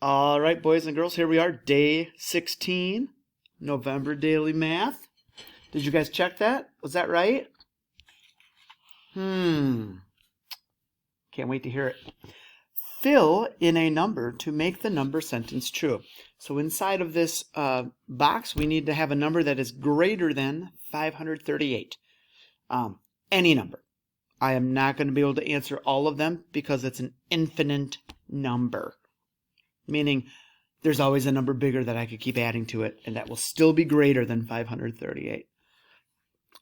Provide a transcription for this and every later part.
All right, boys and girls, here we are, day 16, November daily math. Did you guys check that? Was that right? Can't wait to hear it. Fill in a number to make the number sentence true. So inside of this box, we need to have a number that is greater than 538. Any number. I am not going to be able to answer all of them because it's an infinite number. Meaning there's always a number bigger that I could keep adding to it, and that will still be greater than 538.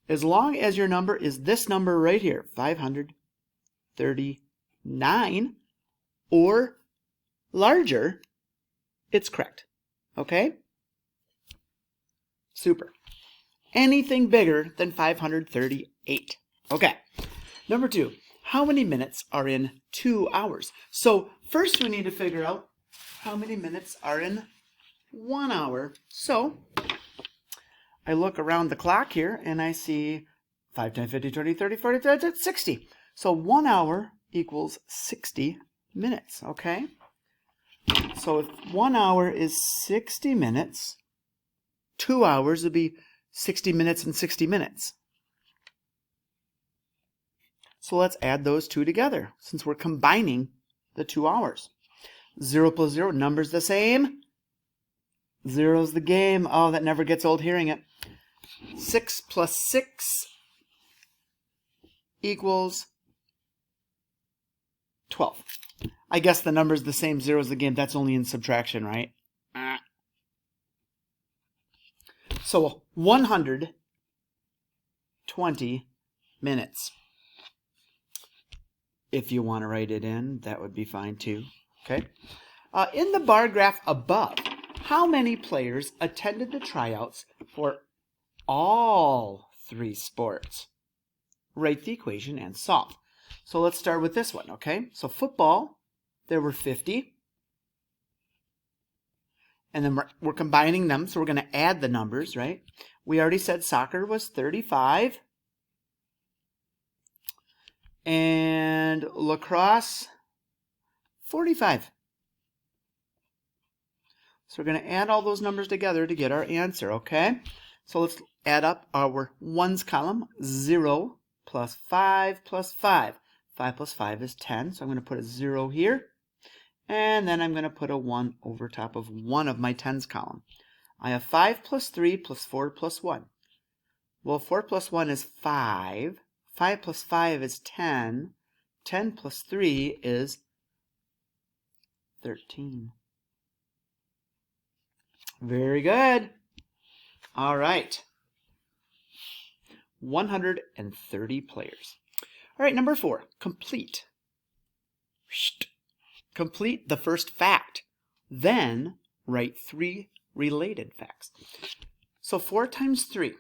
As long as your number is this number right here, 539, or larger, it's correct. Okay? Super. Anything bigger than 538. Okay. Number 2, how many minutes are in 2 hours? So first we need to figure out how many minutes are in 1 hour. So I look around the clock here and I see 5, 10, 15, 20, 30, 40, 60. So 1 hour equals 60 minutes, okay? So if 1 hour is 60 minutes, 2 hours would be 60 minutes and 60 minutes. So let's add those two together since we're combining the 2 hours. 0 plus 0, number's the same. Zero's the game. Oh, that never gets old hearing it. 6 plus 6 equals 12. I guess the number's the same. Zero's the game. That's only in subtraction, right? So 120 minutes. If you want to write it in, that would be fine too. Okay. In the bar graph above, how many players attended the tryouts for all 3 sports? Write the equation and solve. So let's start with this one, okay? So football, there were 50. And then we're combining them, so we're going to add the numbers, right? We already said soccer was 35. And lacrosse, 45. So we're going to add all those numbers together to get our answer, okay? So let's add up our ones column. 0 plus 5 plus 5. 5 plus 5 is 10, so I'm going to put a 0 here. And then I'm going to put a 1 over top of one of my tens column. I have 5 plus 3 plus 4 plus 1. Well, 4 plus 1 is 5. 5 plus 5 is 10. 10 plus 3 is 13. Very good. All right. 130 players. All right, number 4, complete. Complete the first fact. Then write 3 related facts. So 4 times 3.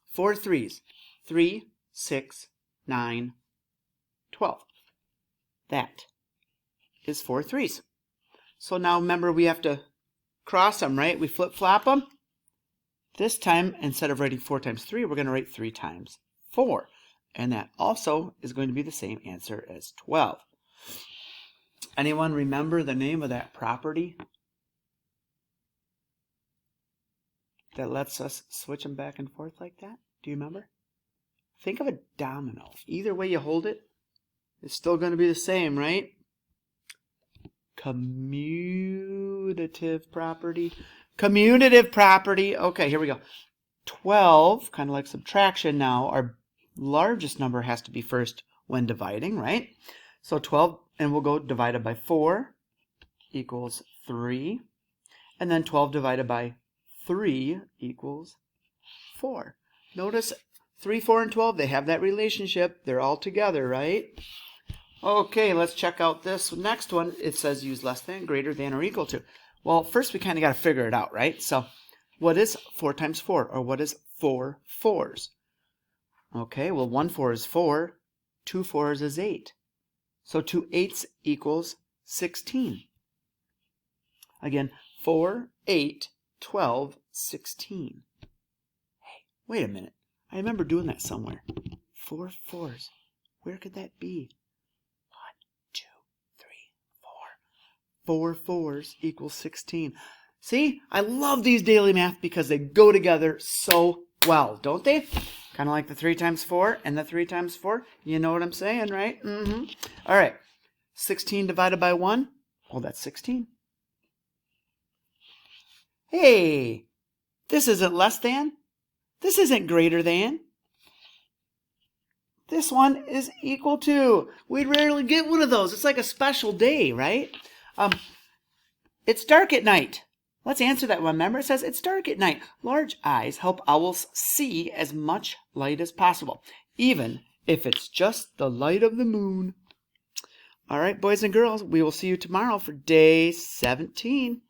4 threes. 3, 6, 9, 12. That is 4 threes. So now remember we have to cross them, right? We flip-flop them. This time, instead of writing 4 times 3, we're going to write 3 times 4. And that also is going to be the same answer as 12. Anyone remember the name of that property that lets us switch them back and forth like that? Do you remember? Think of a domino. Either way you hold it, it's still going to be the same, right? Commutative property. Commutative property. Okay, here we go. 12, kind of like subtraction now. Our largest number has to be first when dividing, right? So 12, and we'll go divided by 4 equals 3. And then 12 divided by 3 equals 4. Notice 3, 4, and 12, they have that relationship. They're all together, right? Okay, let's check out this next one. It says use less than, greater than, or equal to. Well, first we kind of got to figure it out, right? So what is 4 times 4? Or what is 4 fours? Okay, well, 1 4 is 4. 2 4s is 8. So 2 8s equals 16. Again, 4, 8, 12, 16. Hey, wait a minute. I remember doing that somewhere. 4 4s. Where could that be? 1, 2, 3, 4. 4 4s equals 16. See, I love these daily math because they go together so well, don't they? Kind of like the 3 times 4 and the 3 times 4. You know what I'm saying, right? All right. 16 divided by 1. Oh, that's 16. Hey, this isn't less than. This isn't greater than. This one is equal to. We rarely get one of those. It's like a special day, right? It's dark at night. Let's answer that one. Remember, it says it's dark at night. Large eyes help owls see as much light as possible, even if it's just the light of the moon. All right, boys and girls, we will see you tomorrow for day 17.